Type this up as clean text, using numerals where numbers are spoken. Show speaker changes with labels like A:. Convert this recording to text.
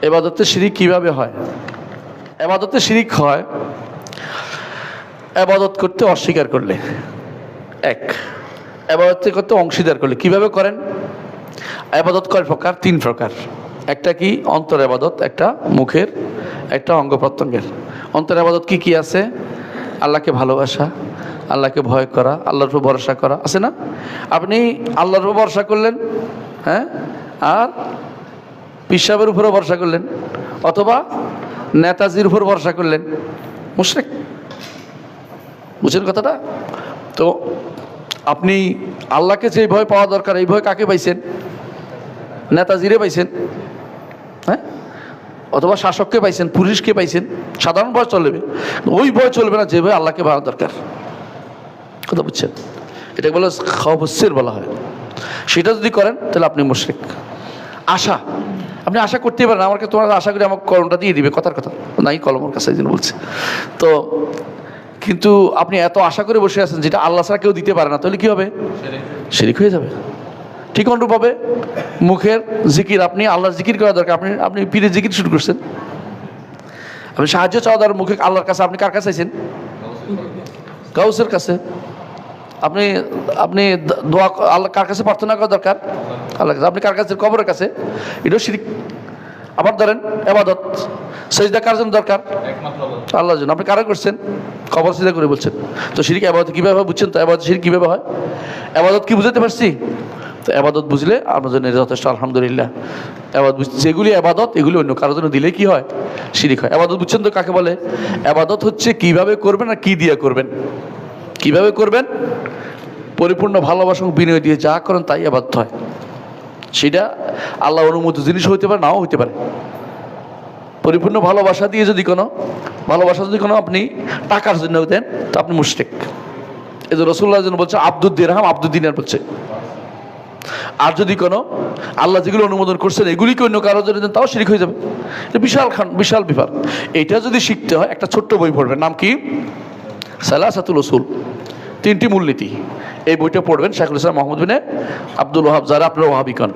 A: এবাদতে শিরিক কিভাবে হয়? এবাদতে শিরিক হয় এবাদত করতে অস্বীকার করলে, এক। এবাদত করতে অংশীদার করলে। কিভাবে করেন? এবাদত কয় প্রকার? 3 প্রকার। একটা কি? অন্তর এবাদত, একটা মুখের, একটা অঙ্গ প্রত্যঙ্গের। অন্তর এবাদত কি কি আছে? আল্লাহকে ভালোবাসা, আল্লাহকে ভয় করা, আল্লাহর উপর ভরসা করা, আছে না? আপনি আল্লাহর উপর ভরসা করলেন, হ্যাঁ, আর পিসাবের উপরে ভরসা করলেন, অথবা নেতাজির উপর ভরসা করলেন, মুশরিক। বুঝছেন কথাটা? তো আপনি আল্লাহকে যে ভয় পাওয়া দরকার, এই ভয় কাকে পাইছেন? নেতাজিরে পাইছেন, হ্যাঁ, অথবা শাসককে পাইছেন, পুলিশকে পাইছেন। সাধারণ ভয় চলবে, ওই ভয় চলবে না যে ভয় আল্লাহকে পাওয়া দরকার। কথা বুঝছেন? এটা বলে খাওয়ার বলা হয়। সেটা যদি করেন তাহলে আপনি মুশরিক। আশা, আপনি আশা করতেই পারেন আমাকে, তোমার আশা করি আমাকে কলমটা দিয়ে দিবে, কথার কথা নাই, কলমের কাছে এই জন্য বলছে। তো কিন্তু আপনি এত আশা করে বসে আছেন যেটা আল্লাহ ছাড়া কেউ দিতে পারে না, তাহলে কি হবে? শিরিক হয়ে যাবে। ঠিক অনুরূপভাবে মুখের জিকির, আপনি আল্লাহর জিকির করা দরকার, আপনি পীরের জিকির শুরু করছেন। আপনি সাহায্য চাওয়া দরকার মুখে আল্লাহর কাছে, আপনি কার কাছে চাইছেন? গাউসের কাছে। আপনি আপনি দোয়া আল্লাহ কার কাছে প্রার্থনা করা দরকার? আল্লাহর কাছে। আপনি কার কাছে? কবরের কাছে। এটাও শিরিক। আবার ধরেন এবাদত, সেজদা কার জন্য দরকার? আল্লাহর জন্য। আপনি কারা করছেন? কবর সিজদা করে বলছেন। তো শিরিক এবাদত কিভাবে হয় বুঝছেন? তো এবাদত শিরিক কিভাবে হয়? এবাদত কি বুঝাতে পারছি? তো এবাদত বুঝলে আপনার জন্য যথেষ্ট, আলহামদুলিল্লাহ। এবাদত যেগুলি এবাদত, এগুলি অন্য কারোর জন্য দিলে কি হয়? শিরিক হয়। এবাদত বুঝছেন তো কাকে বলে? এবাদত হচ্ছে কিভাবে করবেন আর কি দিয়ে করবেন। কিভাবে করবেন? পরিপূর্ণ ভালোবাসা এবং বিনয় দিয়ে যা করেন তাই এবাদত হয়। সেটা আল্লাহ অনুমোদিত জিনিস হইতে পারে, নাও হইতে পারে। পরিপূর্ণ ভালোবাসা দিয়ে যদি কোনো আপনি টাকার জন্য দেন, তো আপনি মুশরিক। এই যে রাসূলুল্লাহ জন্য বলছে আব্দুদ দিরহাম আব্দুদ দিনার বলছে। আর যদি কোনো আল্লাহ যেগুলো অনুমোদন করছেন এগুলিকে অন্য কারোর জন্য দেন, তাও শিরিক হয়ে যাবে। এটা বিশাল বিভাগ। এটা যদি শিখতে হয় একটা ছোট্ট বই পড়বেন, নাম কি? সালাসাতুল উসুল, 3টি মূলনীতি। এই বইটা পড়বেন, শাইখুল ইসলাম মুহাম্মদ বিন আব্দুল ওয়াহাব, যারা আপনারা ওয়াহাবি কন।